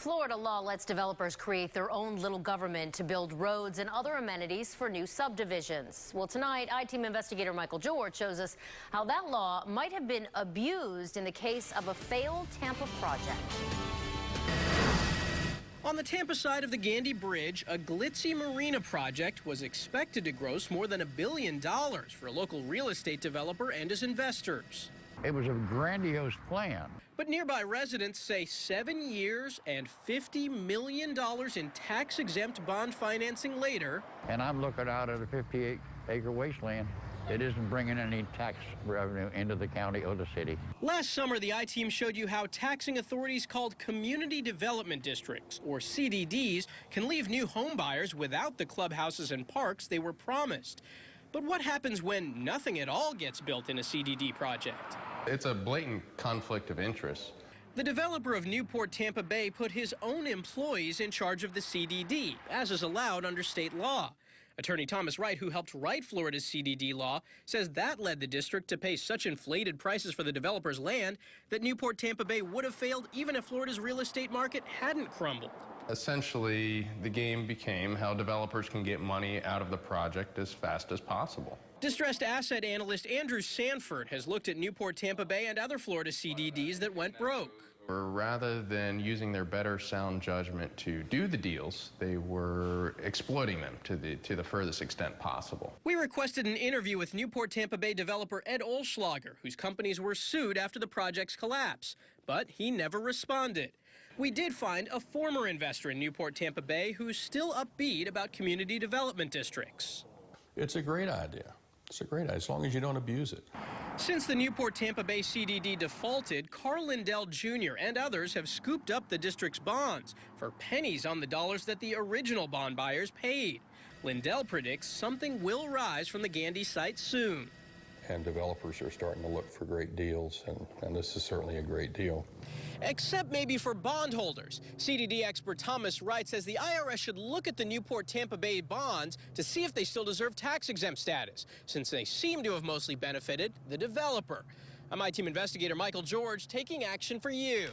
Florida law lets developers create their own little government to build roads and other amenities for new subdivisions. Well, tonight, I-Team investigator Michael George shows us how that law might have been abused in the case of a failed Tampa project. On the Tampa side of the Gandy Bridge, a glitzy marina project was expected to gross more than $1 billion for a local real estate developer and his investors. It was a grandiose plan. But nearby residents say 7 years and $50 million in tax-exempt bond financing later. And I'm looking out at a 58-acre wasteland. It isn't bringing any tax revenue into the county or the city. Last summer, the I-Team showed you how taxing authorities called Community Development Districts, or CDDs, can leave new home buyers without the clubhouses and parks they were promised. But what happens when nothing at all gets built in a CDD project? It's a blatant conflict of interest. The developer of Newport Tampa Bay put his own employees in charge of the CDD, as is allowed under state law. Attorney Thomas Wright, who helped write Florida's CDD law, says that led the district to pay such inflated prices for the developer's land that Newport Tampa Bay would have failed even if Florida's real estate market hadn't crumbled. Essentially, the game became how developers can get money out of the project as fast as possible. Distressed asset analyst Andrew SANFORD has looked at Newport Tampa Bay and other Florida CDDs that went broke. Rather than using their better sound judgment to do the deals, they were exploiting them to the furthest extent possible. We requested an interview with Newport Tampa Bay developer Ed Olschlager, whose companies were sued after the project's collapse, but he never responded. We did find a former investor in Newport Tampa Bay who's still upbeat about community development districts. It's a great idea. It's a great idea, as long as you don't abuse it. Since the Newport Tampa Bay CDD defaulted, Carl Lindell Jr. and others have scooped up the district's bonds for pennies on the dollars that the original bond buyers paid. Lindell predicts something will rise from the Gandy site soon. And developers are starting to look for great deals, and this is certainly a great deal. Except maybe for bondholders. CDD expert Thomas Wright says the IRS should look at the Newport Tampa Bay bonds to see if they still deserve tax-exempt status, since they seem to have mostly benefited the developer. I'm I-Team investigator Michael George, taking action for you.